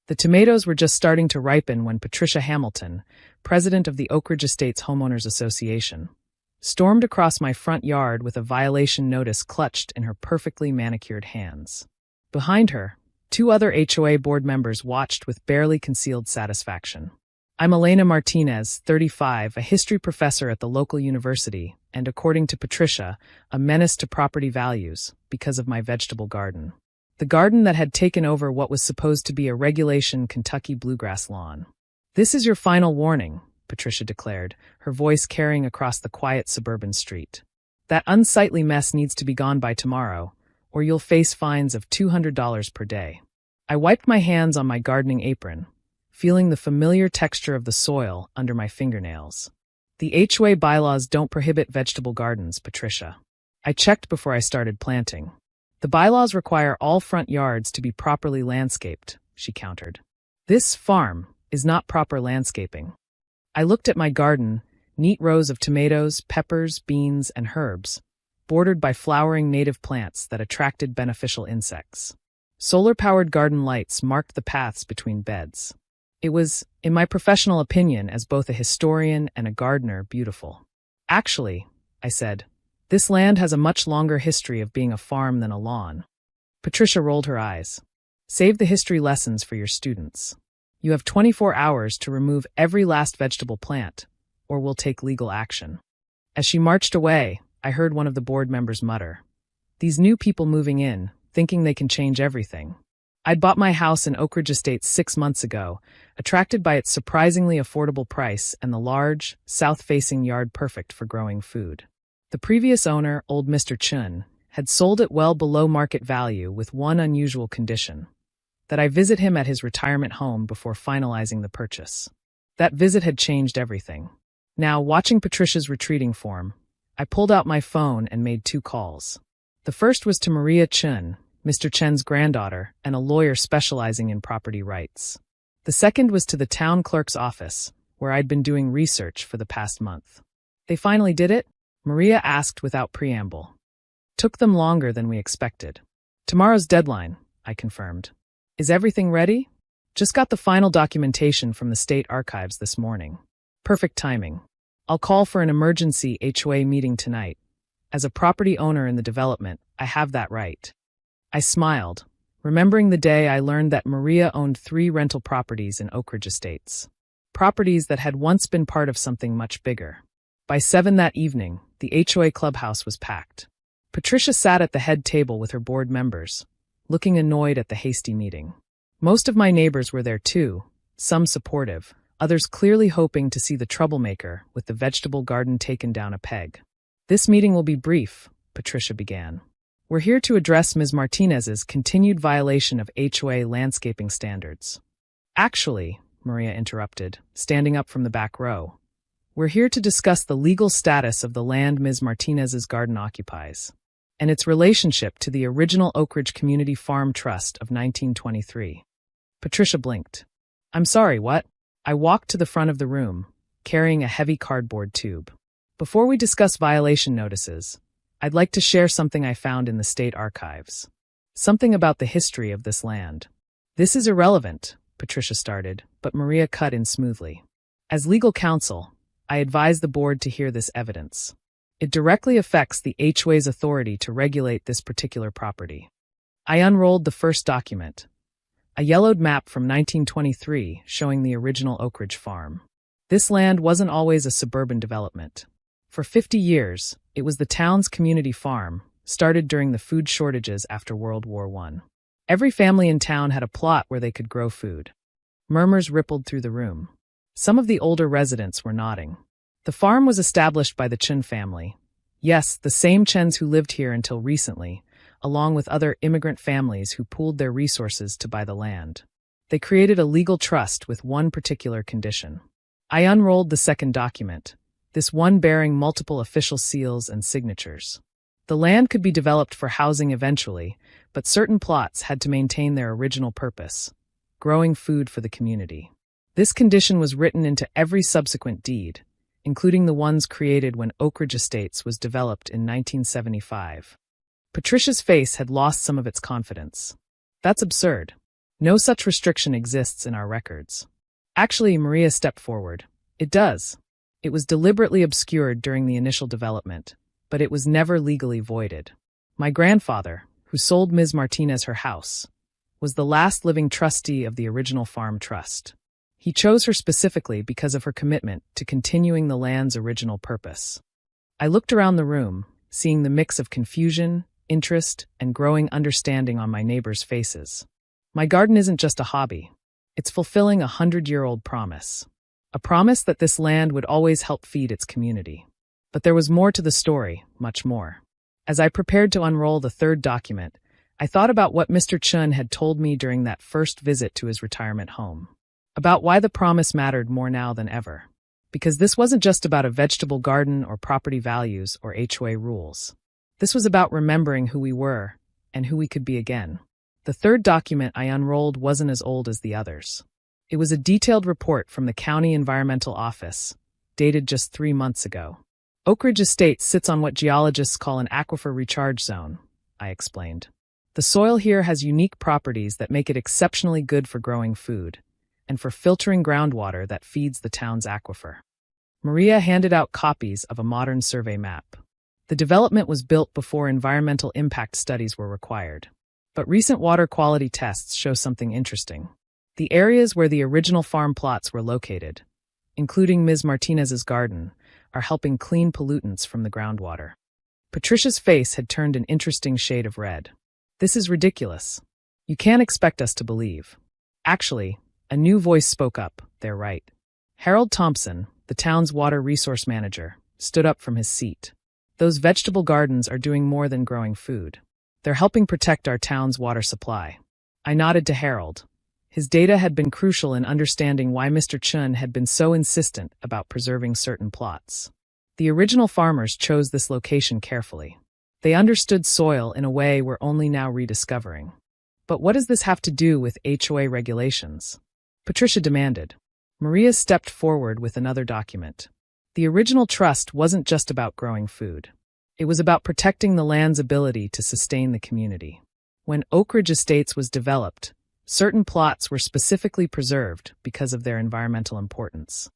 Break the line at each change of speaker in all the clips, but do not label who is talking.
The tomatoes were just starting to ripen when Patricia Hamilton, president of the Oak Ridge Estates Homeowners Association, stormed across my front yard with a violation notice clutched in her perfectly manicured hands. Behind her, 2 other HOA board members watched with barely concealed satisfaction. I'm Elena Martinez, 35, a history professor at the local university, and according to Patricia, a menace to property values because of my vegetable garden. The garden that had taken over what was supposed to be a regulation Kentucky bluegrass lawn. "This is your final warning," Patricia declared, her voice carrying across the quiet suburban street. "That unsightly mess needs to be gone by tomorrow, or you'll face fines of $200 per day." I wiped my hands on my gardening apron, feeling the familiar texture of the soil under my fingernails. "The HOA bylaws don't prohibit vegetable gardens, Patricia. I checked before I started planting. The bylaws require all front yards to be properly landscaped," she countered. "This farm is not proper landscaping." I looked at my garden, neat rows of tomatoes, peppers, beans, and herbs, bordered by flowering native plants that attracted beneficial insects. Solar-powered garden lights marked the paths between beds. It was, in my professional opinion as both a historian and a gardener, beautiful. "Actually," I said, "this land has a much longer history of being a farm than a lawn." Patricia rolled her eyes. "Save the history lessons for your students. You have 24 hours to remove every last vegetable plant, or we'll take legal action." As she marched away, I heard one of the board members mutter, "These new people moving in, thinking they can change everything." I'd bought my house in Oak Ridge Estates 6 months ago, attracted by its surprisingly affordable price and the large, south-facing yard perfect for growing food. The previous owner, old Mr. Chun, had sold it well below market value with one unusual condition: that I visit him at his retirement home before finalizing the purchase. That visit had changed everything. Now, watching Patricia's retreating form, I pulled out my phone and made 2 calls. The first was to Maria Chun, Mr. Chen's granddaughter and a lawyer specializing in property rights. The second was to the town clerk's office, where I'd been doing research for the past month. "They finally did it?" Maria asked without preamble. "Took them longer than we expected. Tomorrow's deadline," I confirmed. "Is everything ready?" "Just got the final documentation from the state archives this morning." "Perfect timing. I'll call for an emergency HOA meeting tonight. As a property owner in the development, I have that right." I smiled, remembering the day I learned that Maria owned 3 rental properties in Oak Ridge Estates. Properties that had once been part of something much bigger. By 7 that evening, the HOA clubhouse was packed. Patricia sat at the head table with her board members, looking annoyed at the hasty meeting. Most of my neighbors were there too, some supportive, others clearly hoping to see the troublemaker with the vegetable garden taken down a peg. "This meeting will be brief," Patricia began. "We're here to address Ms. Martinez's continued violation of HOA landscaping standards." "Actually," Maria interrupted, standing up from the back row, "we're here to discuss the legal status of the land Ms. Martinez's garden occupies, and its relationship to the original Oak Ridge Community Farm Trust of 1923. Patricia blinked. "I'm sorry, what?" I walked to the front of the room, carrying a heavy cardboard tube. "Before we discuss violation notices, I'd like to share something I found in the state archives. Something about the history of this land." "This is irrelevant," Patricia started, but Maria cut in smoothly. "As legal counsel, I advise the board to hear this evidence. It directly affects the HOA's authority to regulate this particular property." I unrolled the first document, a yellowed map from 1923 showing the original Oak Ridge farm. This land wasn't always a suburban development. For 50 years, it was the town's community farm, started during the food shortages after World War I. Every family in town had a plot where they could grow food. Murmurs rippled through the room. Some of the older residents were nodding. The farm was established by the Chun family. Yes, the same Chens who lived here until recently, along with other immigrant families who pooled their resources to buy the land. They created a legal trust with one particular condition. I unrolled the second document, this one bearing multiple official seals and signatures. The land could be developed for housing eventually, but certain plots had to maintain their original purpose, growing food for the community. This condition was written into every subsequent deed, including the ones created when Oak Ridge Estates was developed in 1975. Patricia's face had lost some of its confidence. "That's absurd." No such restriction exists in our records. Actually, Maria stepped forward. It does. It was deliberately obscured during the initial development, but it was never legally voided. My grandfather, who sold Ms. Martinez her house, was the last living trustee of the original farm trust. He chose her specifically because of her commitment to continuing the land's original purpose. I looked around the room, seeing the mix of confusion, interest, and growing understanding on my neighbors' faces. My garden isn't just a hobby. It's fulfilling a 100-year-old promise. A promise that this land would always help feed its community. But there was more to the story, much more. As I prepared to unroll the third document, I thought about what Mr. Chun had told me during that first visit to his retirement home. About why the promise mattered more now than ever. Because this wasn't just about a vegetable garden or property values or HOA rules. This was about remembering who we were and who we could be again. The third document I unrolled wasn't as old as the others. It was a detailed report from the County Environmental Office, dated just 3 months ago. Oak Ridge Estates sits on what geologists call an aquifer recharge zone, I explained. The soil here has unique properties that make it exceptionally good for growing food, and for filtering groundwater that feeds the town's aquifer. Maria handed out copies of a modern survey map. The development was built before environmental impact studies were required. But recent water quality tests show something interesting. The areas where the original farm plots were located, including Ms. Martinez's garden, are helping clean pollutants from the groundwater. Patricia's face had turned an interesting shade of red. This is ridiculous. You can't expect us to believe. Actually, a new voice spoke up. They're right. Harold Thompson, the town's water resource manager, stood up from his seat. Those vegetable gardens are doing more than growing food. They're helping protect our town's water supply. I nodded to Harold. His data had been crucial in understanding why Mr. Chun had been so insistent about preserving certain plots. The original farmers chose this location carefully. They understood soil in a way we're only now rediscovering. But what does this have to do with HOA regulations? Patricia demanded. Maria stepped forward with another document. The original trust wasn't just about growing food. It was about protecting the land's ability to sustain the community. When Oak Ridge Estates was developed, certain plots were specifically preserved because of their environmental importance.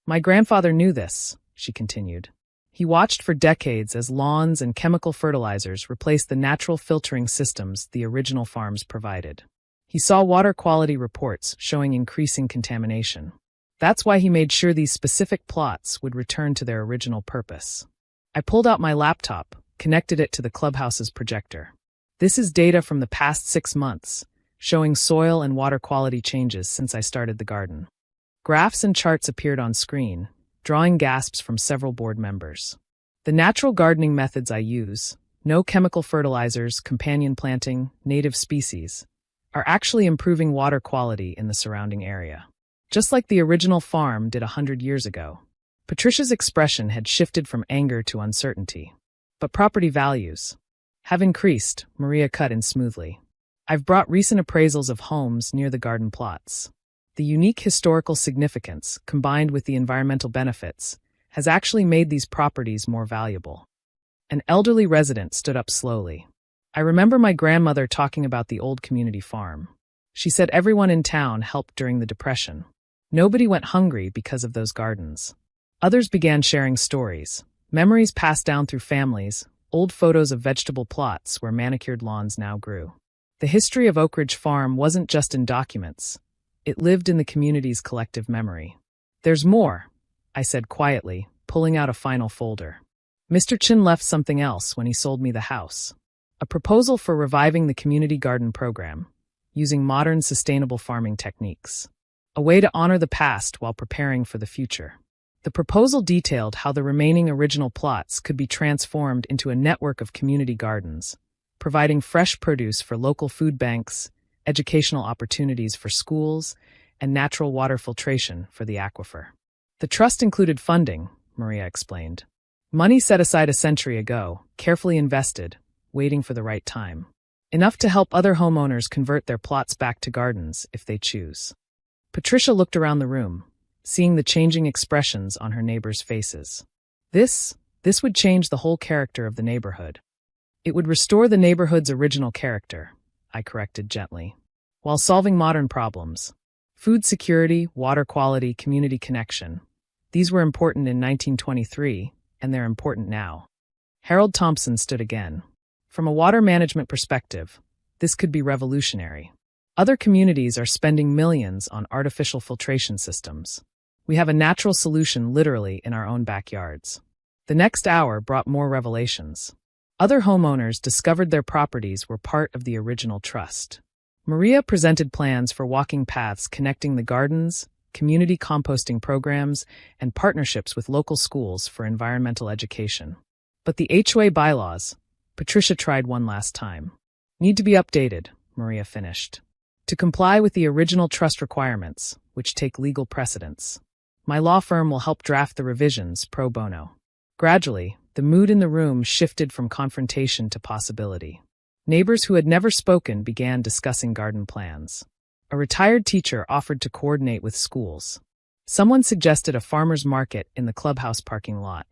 My grandfather knew this, she continued. He watched for decades as lawns and chemical fertilizers replaced the natural filtering systems the original farms provided. He saw water quality reports showing increasing contamination. That's why he made sure these specific plots would return to their original purpose. I pulled out my laptop, connected it to the clubhouse's projector. This is data from the past 6 months, showing soil and water quality changes since I started the garden. Graphs and charts appeared on screen, drawing gasps from several board members. The natural gardening methods I use, no chemical fertilizers, companion planting, native species, are actually improving water quality in the surrounding area. Just like the original farm did 100 years ago. Patricia's expression had shifted from anger to uncertainty. But property values have increased, Maria cut in smoothly. I've brought recent appraisals of homes near the garden plots. The unique historical significance, combined with the environmental benefits, has actually made these properties more valuable. An elderly resident stood up slowly. I remember my grandmother talking about the old community farm. She said everyone in town helped during the Depression. Nobody went hungry because of those gardens. Others began sharing stories, memories passed down through families, old photos of vegetable plots where manicured lawns now grew. The history of Oak Ridge Farm wasn't just in documents. It lived in the community's collective memory. There's more, I said quietly, pulling out a final folder. Mr. Chin left something else when he sold me the house. A proposal for reviving the community garden program, using modern sustainable farming techniques. A way to honor the past while preparing for the future. The proposal detailed how the remaining original plots could be transformed into a network of community gardens, providing fresh produce for local food banks, educational opportunities for schools, and natural water filtration for the aquifer. The trust included funding, Maria explained. Money set aside a century ago, carefully invested, waiting for the right time. Enough to help other homeowners convert their plots back to gardens if they choose. Patricia looked around the room, seeing the changing expressions on her neighbors' faces. This would change the whole character of the neighborhood. It would restore the neighborhood's original character, I corrected gently. while solving modern problems. Food security, water quality, community connection. These were important in 1923, and they're important now. Harold Thompson stood again. From a water management perspective, this could be revolutionary. Other communities are spending millions on artificial filtration systems. We have a natural solution literally in our own backyards. The next hour brought more revelations. Other homeowners discovered their properties were part of the original trust. Maria presented plans for walking paths connecting the gardens, community composting programs, and partnerships with local schools for environmental education. But the HOA bylaws, Patricia tried one last time. Need to be updated, Maria finished, to comply with the original trust requirements, which take legal precedence. My law firm will help draft the revisions pro bono. Gradually, the mood in the room shifted from confrontation to possibility. Neighbors who had never spoken began discussing garden plans. A retired teacher offered to coordinate with schools. Someone suggested a farmer's market in the clubhouse parking lot.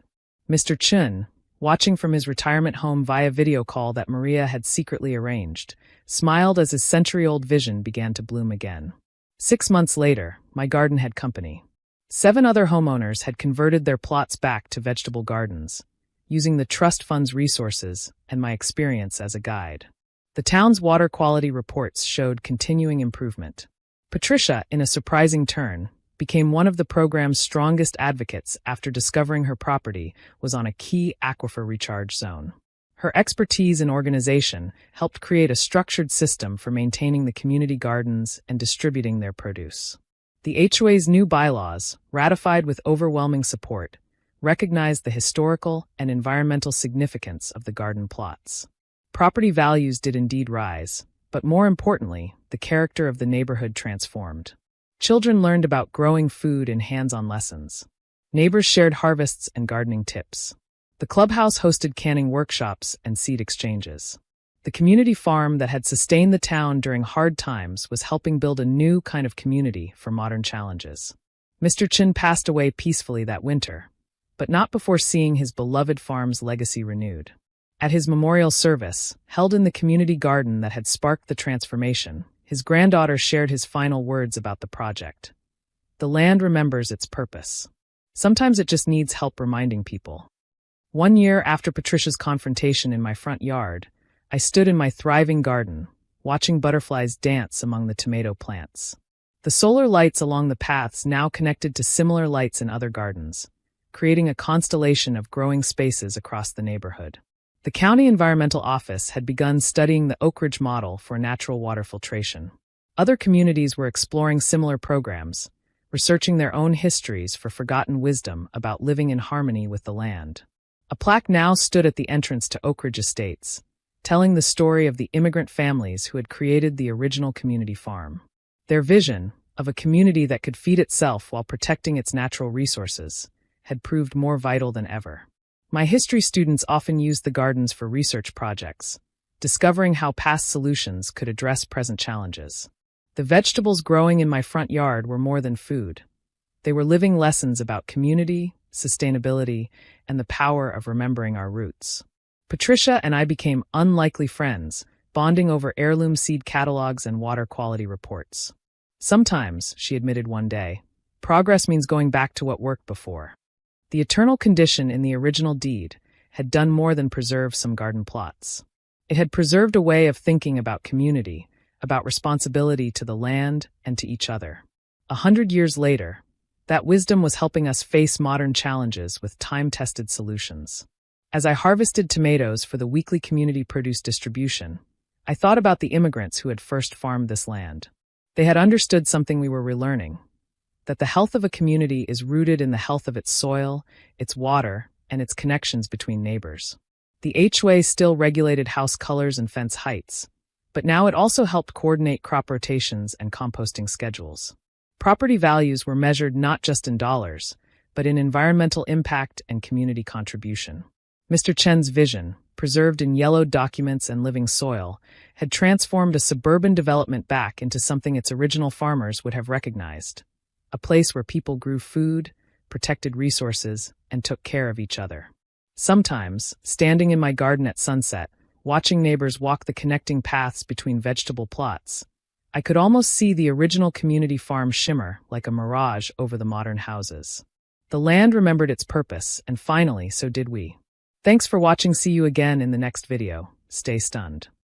Mr. Chun, watching from his retirement home via video call that Maria had secretly arranged, smiled as his century-old vision began to bloom again. 6 months later, my garden had company. 7 other homeowners had converted their plots back to vegetable gardens, using the trust fund's resources and my experience as a guide. The town's water quality reports showed continuing improvement. Patricia, in a surprising turn, became one of the program's strongest advocates after discovering her property was on a key aquifer recharge zone. Her expertise in organization helped create a structured system for maintaining the community gardens and distributing their produce. The HOA's new bylaws, ratified with overwhelming support, recognized the historical and environmental significance of the garden plots. Property values did indeed rise, but more importantly, the character of the neighborhood transformed. Children learned about growing food in hands-on lessons. Neighbors shared harvests and gardening tips. The clubhouse hosted canning workshops and seed exchanges. The community farm that had sustained the town during hard times was helping build a new kind of community for modern challenges. Mr. Chin passed away peacefully that winter, but not before seeing his beloved farm's legacy renewed. At his memorial service, held in the community garden that had sparked the transformation, his granddaughter shared his final words about the project. The land remembers its purpose. Sometimes it just needs help reminding people. 1 year after Patricia's confrontation in my front yard, I stood in my thriving garden, watching butterflies dance among the tomato plants. The solar lights along the paths now connected to similar lights in other gardens, creating a constellation of growing spaces across the neighborhood. The County Environmental Office had begun studying the Oak Ridge model for natural water filtration. Other communities were exploring similar programs, researching their own histories for forgotten wisdom about living in harmony with the land. A plaque now stood at the entrance to Oak Ridge Estates, telling the story of the immigrant families who had created the original community farm. Their vision, of a community that could feed itself while protecting its natural resources, had proved more vital than ever. My history students often used the gardens for research projects, discovering how past solutions could address present challenges. The vegetables growing in my front yard were more than food. They were living lessons about community, sustainability, and the power of remembering our roots. Patricia and I became unlikely friends, bonding over heirloom seed catalogs and water quality reports. Sometimes, she admitted one day, progress means going back to what worked before. The eternal condition in the original deed had done more than preserve some garden plots. It had preserved a way of thinking about community, about responsibility to the land and to each other. 100 years later, that wisdom was helping us face modern challenges with time-tested solutions. As I harvested tomatoes for the weekly community produce distribution, I thought about the immigrants who had first farmed this land. They had understood something we were relearning, that the health of a community is rooted in the health of its soil, its water, and its connections between neighbors. The HOA still regulated house colors and fence heights, but now it also helped coordinate crop rotations and composting schedules. Property values were measured not just in dollars, but in environmental impact and community contribution. Mr. Chen's vision, preserved in yellowed documents and living soil, had transformed a suburban development back into something its original farmers would have recognized. A place where people grew food, protected resources, and took care of each other. Sometimes, standing in my garden at sunset, watching neighbors walk the connecting paths between vegetable plots, I could almost see the original community farm shimmer like a mirage over the modern houses. The land remembered its purpose, and finally, so did we. Thanks for watching. See you again in the next video. Stay stunned.